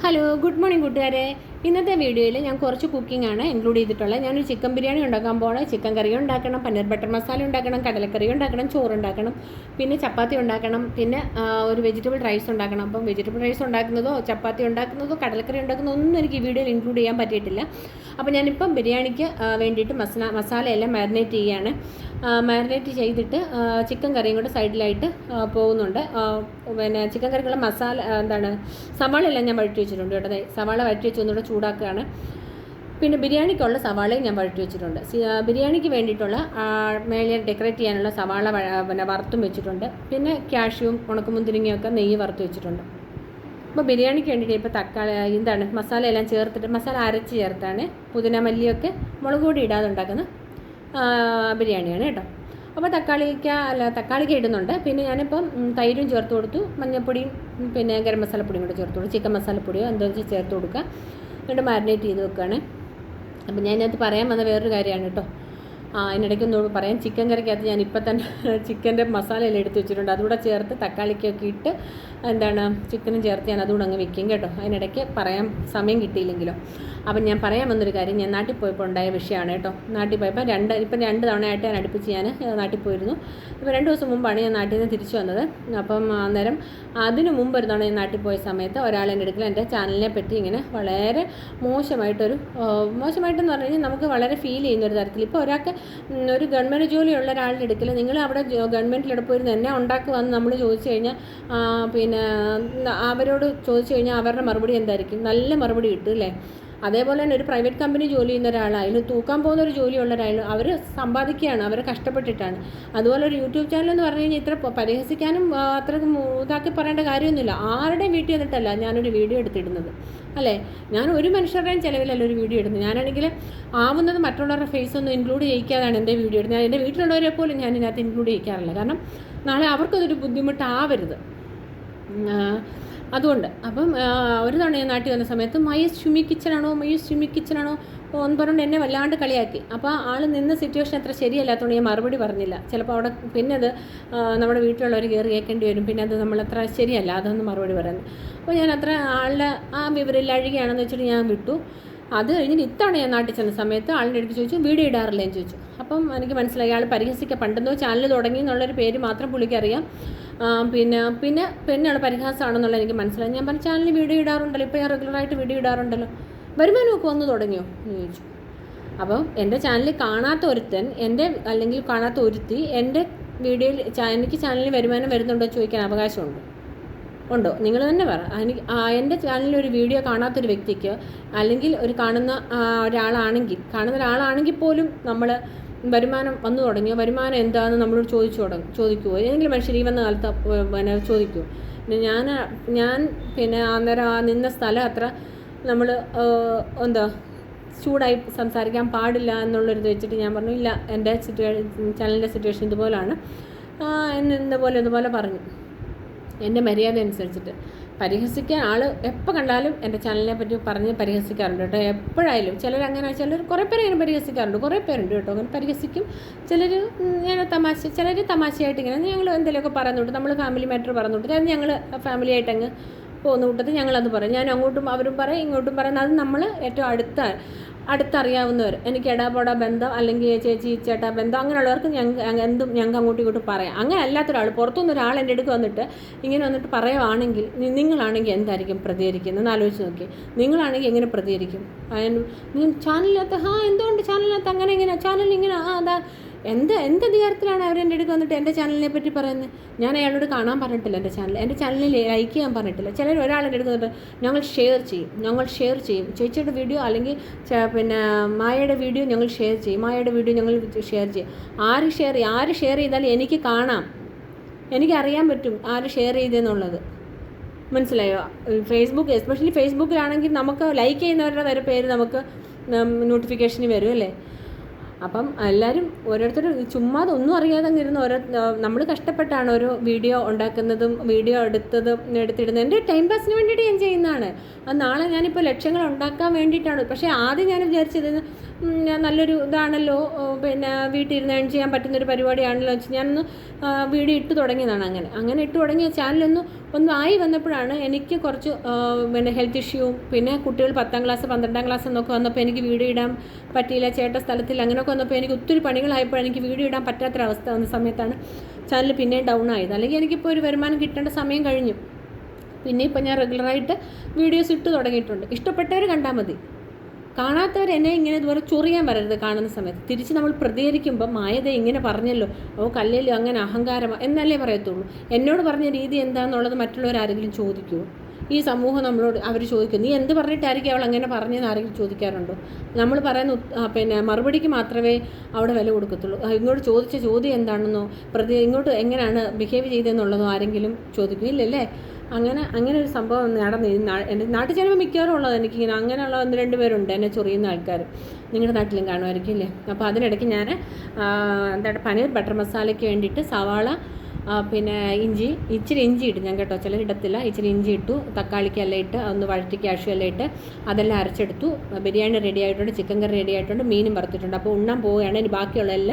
Hello, good morning കൂട്ടുകാരെ. ഇന്നത്തെ വീഡിയോയിൽ ഞാൻ കുറച്ച് കുക്കിംഗ് ആണ് ഇൻക്ലൂഡ് ചെയ്തിട്ടുള്ളത്. ഞാനൊരു ചിക്കൻ ബിരിയാണി ഉണ്ടാക്കാൻ പോകണം. ചിക്കൻ കറി ഉണ്ടാക്കണം, പനീർ ബട്ടർ മസാല ഉണ്ടാക്കണം, കടലക്കറി ഉണ്ടാക്കണം, ചോറുണ്ടാക്കണം, പിന്നെ ചപ്പാത്തി ഉണ്ടാക്കണം, പിന്നെ ഒരു വെജിറ്റബിൾ റൈസ് ഉണ്ടാക്കണം. അപ്പം വെജിറ്റബിൾ റൈസ് ഉണ്ടാക്കുന്നതോ ചപ്പാത്തി ഉണ്ടാക്കുന്നതോ കടലക്കറി ഉണ്ടാക്കുന്നതോ ഒന്നും എനിക്ക് ഈ വീഡിയോയിൽ ഇൻക്ലൂഡ് ചെയ്യാൻ പറ്റിയിട്ടില്ല. അപ്പോൾ ഞാനിപ്പം ബിരിയാണിക്ക് വേണ്ടിയിട്ട് മസാലയെല്ലാം മാരിനേറ്റ് ചെയ്യുകയാണ്. മാരിനേറ്റ് ചെയ്തിട്ട് ചിക്കൻ കറിയും കൂടെ സൈഡിലായിട്ട് പോകുന്നുണ്ട്. പിന്നെ ചിക്കൻ കറിക്കുള്ള മസാല സവാളയെല്ലാം ഞാൻ വഴറ്റി വെച്ചിട്ടുണ്ട് കേട്ടോ. സവാള വഴറ്റി വെച്ച് ഒന്നുകൂടെ ചൂടാക്കുകയാണ്. പിന്നെ ബിരിയാണിക്കുള്ള സവാളയും ഞാൻ വഴറ്റി വെച്ചിട്ടുണ്ട്. ബിരിയാണിക്ക് വേണ്ടിയിട്ടുള്ള മേലെ ഡെക്കറേറ്റ് ചെയ്യാനുള്ള സവാള വറുത്തും വെച്ചിട്ടുണ്ട്. പിന്നെ കാഷ്യൂവും ഉണക്കമുന്തിരിങ്ങയൊക്കെ നെയ്യ് വറുത്ത് വെച്ചിട്ടുണ്ട്. അപ്പോൾ ബിരിയാണിക്ക് വേണ്ടിയിട്ട് ഇപ്പോൾ മസാലയെല്ലാം ചേർത്തിട്ട് മസാല അരച്ച് ചേർത്താണ് പുതിന മല്ലിയൊക്കെ മുളക് പൊടി ഇടാതെ ഉണ്ടാക്കുന്ന ബിരിയാണിയാണ് കേട്ടോ. അപ്പോൾ തക്കാളിക്ക് ഇടുന്നുണ്ട്. പിന്നെ ഞാനിപ്പം തൈരും ചേർത്ത് കൊടുത്തു, മഞ്ഞൾപ്പൊടിയും പിന്നെ ഗരം മസാലപ്പൊടിയും കൂടെ ചേർത്ത് കൊടുത്തു, ചിക്കൻ മസാലപ്പൊടിയോ എന്താ വെച്ചാൽ ചേർത്ത് കൊടുക്കുക. എന്നിട്ട് മാരിനേറ്റ് ചെയ്ത് വെക്കുകയാണ്. അപ്പം ഞാനത് പറയാൻ വന്ന വേറൊരു കാര്യമാണ് കേട്ടോ. അതിനിടയ്ക്കൊന്നും പറയാം. ചിക്കൻ കറിക്കകത്ത് ഞാൻ ഇപ്പം തന്നെ ചിക്കൻ്റെ മസാലയെല്ലാം എടുത്ത് വെച്ചിട്ടുണ്ട്. അതുകൂടെ ചേർത്ത് തക്കാളിക്കൊക്കെ ഇട്ട് ചിക്കനും ചേർത്ത് ഞാൻ അതുകൂടെ അങ്ങ് വെക്കും കേട്ടോ. അതിനിടയ്ക്ക് പറയാൻ സമയം കിട്ടിയില്ലെങ്കിലോ. അപ്പം ഞാൻ പറയാൻ വന്നൊരു കാര്യം, ഞാൻ നാട്ടിൽ പോയപ്പോൾ ഉണ്ടായ വിഷയമാണ് കേട്ടോ. നാട്ടിൽ പോയപ്പോൾ രണ്ട് തവണയായിട്ട് ഞാൻ അടുപ്പിച്ച് ഞാൻ നാട്ടിൽ പോയിരുന്നു. ഇപ്പോൾ 2 ദിവസം മുമ്പാണ് ഞാൻ നാട്ടിൽ നിന്ന് തിരിച്ചു വന്നത്. അപ്പം അന്നേരം അതിന് മുമ്പ് ഒരു തവണ ഞാൻ നാട്ടിൽ പോയ സമയത്ത് ഒരാളെൻ്റെ അടുക്കൽ എൻ്റെ ചാനലിനെ പറ്റി ഇങ്ങനെ വളരെ മോശമായിട്ടെന്ന് പറഞ്ഞു കഴിഞ്ഞാൽ നമുക്ക് വളരെ ഫീൽ ചെയ്യുന്ന ഒരു തരത്തിൽ. ഇപ്പോൾ ഒരു ഗവൺമെൻറ് ജോലിയുള്ള ഒരാളുടെ അടുക്കൽ നിങ്ങൾ അവിടെ ഗവൺമെൻറ്റിലൂടെ പോയിരുന്ന് എന്നെ ഉണ്ടാക്കുവാന്ന് നമ്മൾ ചോദിച്ചു കഴിഞ്ഞാൽ പിന്നെ അവരോട് ചോദിച്ചു കഴിഞ്ഞാൽ അവരുടെ മറുപടി എന്തായിരിക്കും? നല്ല മറുപടി കിട്ടും അല്ലേ? അതേപോലെ തന്നെ ഒരു പ്രൈവറ്റ് കമ്പനി ജോലി ചെയ്യുന്ന ഒരാളായാലും തൂക്കാൻ പോകുന്ന ഒരു ജോലിയുള്ള ഒരാളും അവർ സമ്പാദിക്കുകയാണ്, അവർ കഷ്ടപ്പെട്ടിട്ടാണ്. അതുപോലെ ഒരു യൂട്യൂബ് ചാനൽ എന്ന് പറഞ്ഞു കഴിഞ്ഞാൽ ഇത്ര പരിഹസിക്കാനും അത്ര ഇതാക്കി പറയേണ്ട കാര്യമൊന്നുമില്ല. ആരുടെയും വീട്ടിൽ വന്നിട്ടല്ല ഞാനൊരു വീഡിയോ എടുത്തിടുന്നത് അല്ലേ. ഞാൻ ഒരു മനുഷ്യരുടെയും ചിലവിലല്ല ഒരു വീഡിയോ ഇടുന്നത്. ഞാനാണെങ്കിൽ ആവുന്നത് മറ്റുള്ളവരുടെ ഫേസൊന്നും ഇൻക്ലൂഡ് ചെയ്യിക്കാതാണ് എൻ്റെ വീഡിയോ ഇടുന്നത്. ഞാൻ എൻ്റെ വീട്ടിലുള്ളവരെ പോലും ഞാൻ ഇതിനകത്ത് ഇൻക്ലൂഡ് ചെയ്യിക്കാറില്ല. കാരണം നാളെ അവർക്കതൊരു ബുദ്ധിമുട്ടാവരുത്. അതുകൊണ്ട് അപ്പം ഒരു തവണ ഞാൻ നാട്ടിൽ വന്ന സമയത്ത് മയൂസ് ഷുമി കിച്ചണാണോ എന്ന് പറഞ്ഞുകൊണ്ട് എന്നെ വല്ലാണ്ട് കളിയാക്കി. അപ്പോൾ ആൾ നിന്ന സിറ്റുവേഷൻ അത്ര ശരിയല്ലാത്തതുകൊണ്ട് ഞാൻ മറുപടി പറഞ്ഞില്ല. ചിലപ്പോൾ അവിടെ പിന്നെ അത് നമ്മുടെ വീട്ടിലുള്ളവർ കയറി കേൾക്കേണ്ടി വരും. പിന്നെ അത് നമ്മളത്ര ശരിയല്ല അതൊന്നും മറുപടി പറയുന്നത്. അപ്പോൾ ഞാൻ അത്ര ആളുടെ വിവരമില്ലാഴികയാണെന്ന് വെച്ചിട്ട് ഞാൻ വിട്ടു. അത് കഴിഞ്ഞിട്ട് ഇത്തവണ ഞാൻ നാട്ടിൽ ചെന്ന സമയത്ത് ആളിൻ്റെ അടുത്ത് ചോദിച്ചു, വീഡിയോ ഇടാറില്ലേ എന്ന് ചോദിച്ചു. അപ്പം എനിക്ക് മനസ്സിലായി ആൾ പണ്ടെന്നോ ചാനൽ തുടങ്ങി എന്നുള്ളൊരു പേര് മാത്രം പുള്ളിക്കറിയാം. പിന്നെ ആൾ പരിഹാസമാണെന്നുള്ളത് എനിക്ക് മനസ്സിലായി. ഞാൻ പറഞ്ഞു, ചാനലിൽ വീഡിയോ ഇടാറുണ്ടല്ലോ, ഇപ്പോൾ ഞാൻ റെഗുലറായിട്ട് വീഡിയോ ഇടാറുണ്ടല്ലോ, വരുമാനമൊക്കെ വന്ന് തുടങ്ങിയോ എന്ന് ചോദിച്ചു. അപ്പം എൻ്റെ ചാനലിൽ കാണാത്ത ഒരുത്തൻ അല്ലെങ്കിൽ കാണാത്ത ഒരുത്തി എൻ്റെ വീഡിയോയിൽ എനിക്ക് ചാനലിൽ വരുമാനം വരുന്നുണ്ടോ ചോദിക്കാൻ അവകാശമുണ്ട്? ഉണ്ടോ? നിങ്ങൾ തന്നെ പറ. എൻ്റെ ചാനലിൽ ഒരു വീഡിയോ കാണാത്തൊരു വ്യക്തിക്ക് അല്ലെങ്കിൽ കാണുന്ന ഒരാളാണെങ്കിൽ പോലും നമ്മൾ വരുമാനം വന്നു തുടങ്ങിയോ, വരുമാനം എന്താണെന്ന് നമ്മളോട് ചോദിക്കുമോ? ഏതെങ്കിലും മനുഷ്യർ ഈ വന്ന കാലത്ത് ചോദിക്കുമോ? ഞാൻ അന്നേരം നിന്ന സ്ഥലം അത്ര നമ്മൾ ചൂടായി സംസാരിക്കാൻ പാടില്ല എന്നുള്ളൊരിത് വെച്ചിട്ട് ഞാൻ പറഞ്ഞു, ഇല്ല, എൻ്റെ ചാനലിൻ്റെ സിറ്റുവേഷൻ ഇതുപോലാണ്, ഇതുപോലെ പറഞ്ഞു. എൻ്റെ മര്യാദ അനുസരിച്ചിട്ട് പരിഹസിക്കാൻ ആൾ എപ്പോൾ കണ്ടാലും എൻ്റെ ചാനലിനെ പറ്റി പറഞ്ഞ് പരിഹസിക്കാറുണ്ട് കേട്ടോ. എപ്പോഴായാലും ചിലർ കുറേ പേര് ഇങ്ങനെ പരിഹസിക്കാറുണ്ട്, കുറേ പേരുണ്ട് കേട്ടോ അങ്ങനെ പരിഹസിക്കും. ചിലർ തമാശയായിട്ട് ഇങ്ങനെ ഞങ്ങൾ എന്തെങ്കിലുമൊക്കെ പറയുന്നുണ്ട്, നമ്മൾ ഫാമിലി മാറ്റർ പറയുന്നുണ്ട്, അത് ഞങ്ങൾ ഫാമിലിയായിട്ട് അങ്ങ് പോകുന്ന കൂട്ടത്തിൽ ഞങ്ങളത് പറയും. ഞാൻ അങ്ങോട്ടും അവരും പറയും ഇങ്ങോട്ടും പറയുന്നത്. അത് നമ്മൾ ഏറ്റവും അടുത്തറിയാവുന്നവർ, എനിക്ക് എടാപോടാ ബന്ധം അല്ലെങ്കിൽ ചേച്ചി ചേട്ടാ ബന്ധം അങ്ങനെയുള്ളവർക്ക് ഞങ്ങൾക്ക് അങ്ങോട്ടും ഇങ്ങോട്ടും പറയാം. അങ്ങനെ അല്ലാത്തൊരാൾ പുറത്തുനിന്ന് ഒരാൾ എൻ്റെ അടുക്ക് ഇങ്ങനെ വന്നിട്ട് പറയുവാണെങ്കിൽ നിങ്ങളാണെങ്കിൽ എന്തായിരിക്കും പ്രതികരിക്കുന്നത് ആലോചിച്ച് നോക്കി. നിങ്ങളാണെങ്കിൽ എങ്ങനെ പ്രതികരിക്കും? ചാനലിനകത്ത് എന്തുകൊണ്ട് ചാനലിനകത്ത് അങ്ങനെ ചാനലിങ്ങനെ അതാ എന്ത് അധികാരത്തിലാണ് അവരെൻ്റെ അടുക്ക് വന്നിട്ട് എൻ്റെ ചാനലിനെ പറ്റി പറയുന്നത്? ഞാൻ അയാളോട് കാണാൻ പറഞ്ഞിട്ടില്ല, എൻ്റെ ചാനലിൽ ലൈക്ക് ചെയ്യാൻ പറഞ്ഞിട്ടില്ല. ഒരാളെൻ്റെ അടുത്ത് വന്നിട്ട് ഞങ്ങൾ ഷെയർ ചെയ്യും ചേച്ചിയുടെ വീഡിയോ അല്ലെങ്കിൽ മായയുടെ വീഡിയോ ഞങ്ങൾ ഷെയർ ചെയ്യും. ആര് ഷെയർ ചെയ്താലും എനിക്ക് കാണാം, എനിക്കറിയാൻ പറ്റും ആര് ഷെയർ ചെയ്തെന്നുള്ളത്. മനസ്സിലായോ? എസ്പെഷ്യലി ഫേസ്ബുക്കിലാണെങ്കിൽ നമുക്ക് ലൈക്ക് ചെയ്യുന്നവരുടെ വരെ പേര് നമുക്ക് നോട്ടിഫിക്കേഷന് വരും അല്ലേ. അപ്പം എല്ലാവരും ഓരോരുത്തർ ചുമ്മാതെ ഒന്നും അറിയാതെ ഇരുന്ന് നമ്മൾ കഷ്ടപ്പെട്ടാണ് ഒരു വീഡിയോ ഉണ്ടാക്കുന്നതും വീഡിയോ എടുത്തിടുന്നത്. എൻ്റെ ടൈം പാസിന് വേണ്ടിയിട്ട് ഞാൻ ചെയ്യുന്നതാണ്. അത് നാളെ ഞാനിപ്പോൾ ലക്ഷ്യങ്ങൾ ഉണ്ടാക്കാൻ വേണ്ടിയിട്ടാണ്. പക്ഷേ ആദ്യം ഞാൻ വിചാരിച്ചത് നല്ലൊരു ഇതാണല്ലോ, പിന്നെ വീട്ടിൽ ഇരുന്ന് ഏൺ ചെയ്യാൻ പറ്റുന്നൊരു പരിപാടിയാണല്ലോ വെച്ച് ഞാനൊന്ന് വീഡിയോ ഇട്ട് തുടങ്ങിയതാണ്. അങ്ങനെ ഇട്ട് തുടങ്ങിയ ചാനലൊന്നും ആയി വന്നപ്പോഴാണ് എനിക്ക് കുറച്ച് പിന്നെ ഹെൽത്ത് ഇഷ്യൂവും പിന്നെ കുട്ടികൾ 10ാം ക്ലാസ് 12ാം ക്ലാസ് എന്നൊക്കെ വന്നപ്പോൾ എനിക്ക് വീഡിയോ ഇടാൻ പറ്റിയില്ല, ചേട്ട സ്ഥലത്തിൽ അങ്ങനെയൊക്കെ വന്നപ്പോൾ എനിക്ക് ഒത്തിരി പണികളായപ്പോൾ എനിക്ക് വീഡിയോ ഇടാൻ പറ്റാത്തൊരവസ്ഥ വന്ന സമയത്താണ് ചാനൽ പിന്നെയും ഡൗൺ ആയത്. അല്ലെങ്കിൽ എനിക്കിപ്പോൾ ഒരു വരുമാനം കിട്ടേണ്ട സമയം കഴിഞ്ഞു. പിന്നെ ഇപ്പോൾ ഞാൻ റെഗുലറായിട്ട് വീഡിയോസ് ഇട്ട് തുടങ്ങിയിട്ടുണ്ട്. ഇഷ്ടപ്പെട്ടവർ കണ്ടാൽ മതി, കാണാത്തവർ എന്നെ ഇങ്ങനെ ഇതുപോലെ ചൊറിയാൻ വരരുത്. കാണുന്ന സമയത്ത് തിരിച്ച് നമ്മൾ പ്രതികരിക്കുമ്പോൾ മായത ഇങ്ങനെ പറഞ്ഞല്ലോ, കല്ലേലും അങ്ങനെ അഹങ്കാരം എന്നല്ലേ പറയത്തുള്ളൂ. എന്നോട് പറഞ്ഞ രീതി എന്താണെന്നുള്ളത് മറ്റുള്ളവരാരെങ്കിലും ചോദിക്കുമോ? ഈ സമൂഹം നമ്മളോട് അവർ ചോദിക്കും, നീ എന്ത് പറഞ്ഞിട്ടായിരിക്കും അവൾ അങ്ങനെ പറഞ്ഞതെന്ന് ആരെങ്കിലും ചോദിക്കാറുണ്ടോ? നമ്മൾ പറയുന്ന പിന്നെ മറുപടിക്ക് മാത്രമേ അവിടെ വില കൊടുക്കത്തുള്ളൂ. ഇങ്ങോട്ട് ചോദിച്ച ചോദ്യം എന്താണെന്നോ ഇങ്ങോട്ട് എങ്ങനെയാണ് ബിഹേവ് ചെയ്തതെന്നുള്ളതോ ആരെങ്കിലും ചോദിക്കും? ഇല്ലല്ലേ. അങ്ങനെ ഒരു സംഭവം നടന്നു. എൻ്റെ നാട്ടിൽ ചിലപ്പോൾ മിക്കവാറും ഉള്ളത് എനിക്കിങ്ങനെ അങ്ങനെയുള്ള 1-2 പേരുണ്ട് എന്നെ ചൊറിയുന്ന ആൾക്കാർ. നിങ്ങളുടെ നാട്ടിലും കാണുമായിരിക്കും അല്ലേ. അപ്പോൾ അതിനിടയ്ക്ക് ഞാൻ പനീർ ബട്ടർ മസാലയ്ക്ക് വേണ്ടിയിട്ട് സവാള പിന്നെ ഇച്ചിരി ഇഞ്ചി ഇട്ട് ഞാൻ കേട്ടോ, ചിലരിടത്തില്ല, ഇച്ചിരി ഇഞ്ചി ഇട്ടു, തക്കാളിക്കെല്ലാം ഇട്ട് ഒന്ന് വഴറ്റി കാഷ്യൂ എല്ലാം ഇട്ട് അതെല്ലാം അരച്ചെടുത്തു. ബിരിയാണി റെഡി ആയിട്ടുണ്ട്, ചിക്കൻ കറി റെഡി ആയിട്ടുണ്ട്, മീനും വറുത്തിട്ടുണ്ട്. അപ്പോൾ ഉണ്ണാൻ പോവുകയാണ്. ഇനി ബാക്കിയുള്ള എല്ലാം